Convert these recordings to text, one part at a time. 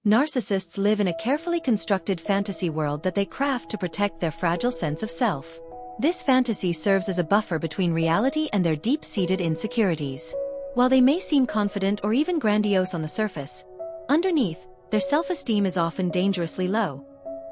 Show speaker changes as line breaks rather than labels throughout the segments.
Narcissists live in a carefully constructed fantasy world that they craft to protect their fragile sense of self. This fantasy serves as a buffer between reality and their deep-seated insecurities. While they may seem confident or even grandiose on the surface, underneath, their self-esteem is often dangerously low,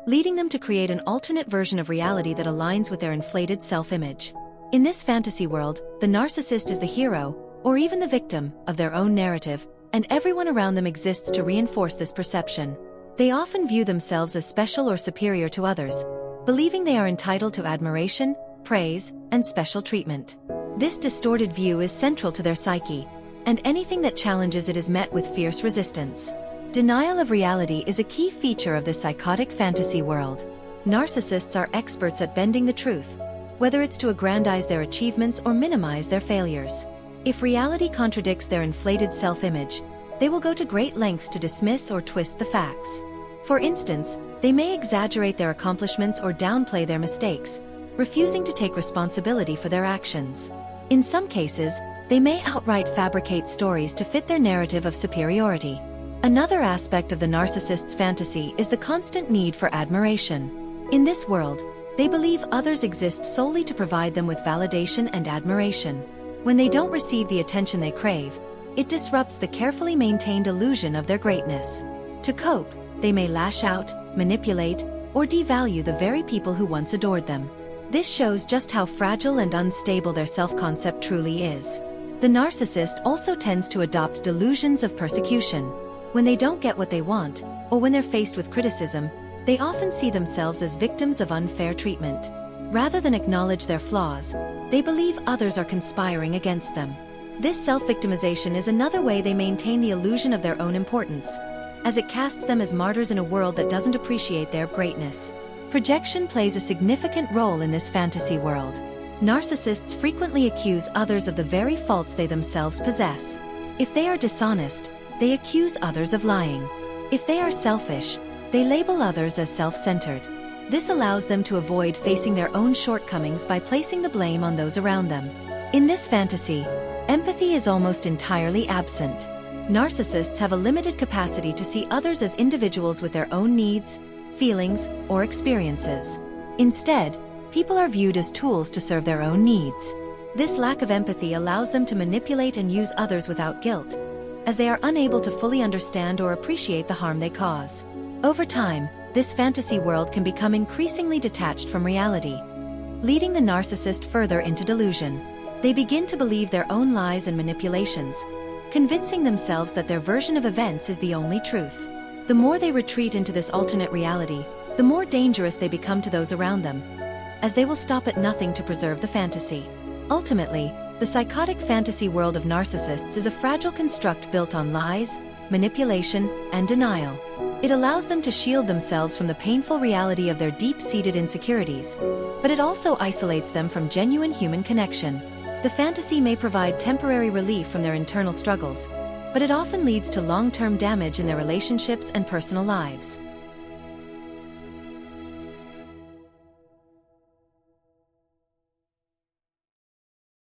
leading them to create an alternate version of reality that aligns with their inflated self-image. In this fantasy world, the narcissist is the hero, or even the victim, of their own narrative, and everyone around them exists to reinforce this perception. They often view themselves as special or superior to others, believing they are entitled to admiration, praise, and special treatment. This distorted view is central to their psyche, and anything that challenges it is met with fierce resistance. Denial of reality is a key feature of this psychotic fantasy world. Narcissists are experts at bending the truth, whether it's to aggrandize their achievements or minimize their failures. If reality contradicts their inflated self-image, they will go to great lengths to dismiss or twist the facts. For instance, they may exaggerate their accomplishments or downplay their mistakes, refusing to take responsibility for their actions. In some cases, they may outright fabricate stories to fit their narrative of superiority. Another aspect of the narcissist's fantasy is the constant need for admiration. In this world, they believe others exist solely to provide them with validation and admiration. When they don't receive the attention they crave, it disrupts the carefully maintained illusion of their greatness. To cope, they may lash out, manipulate, or devalue the very people who once adored them. This shows just how fragile and unstable their self-concept truly is. The narcissist also tends to adopt delusions of persecution. When they don't get what they want, or when they're faced with criticism, they often see themselves as victims of unfair treatment. Rather than acknowledge their flaws, they believe others are conspiring against them. This self-victimization is another way they maintain the illusion of their own importance, as it casts them as martyrs in a world that doesn't appreciate their greatness. Projection plays a significant role in this fantasy world. Narcissists frequently accuse others of the very faults they themselves possess. If they are dishonest, they accuse others of lying. If they are selfish, they label others as self-centered. This allows them to avoid facing their own shortcomings by placing the blame on those around them. In this fantasy, empathy is almost entirely absent. Narcissists have a limited capacity to see others as individuals with their own needs, feelings, or experiences. Instead, people are viewed as tools to serve their own needs. This lack of empathy allows them to manipulate and use others without guilt, as they are unable to fully understand or appreciate the harm they cause. Over time, this fantasy world can become increasingly detached from reality, leading the narcissist further into delusion. They begin to believe their own lies and manipulations, convincing themselves that their version of events is the only truth. The more they retreat into this alternate reality, the more dangerous they become to those around them, as they will stop at nothing to preserve the fantasy. Ultimately, the psychotic fantasy world of narcissists is a fragile construct built on lies, manipulation, and denial. It allows them to shield themselves from the painful reality of their deep-seated insecurities, but it also isolates them from genuine human connection. The fantasy may provide temporary relief from their internal struggles, but it often leads to long-term damage in their relationships and personal lives.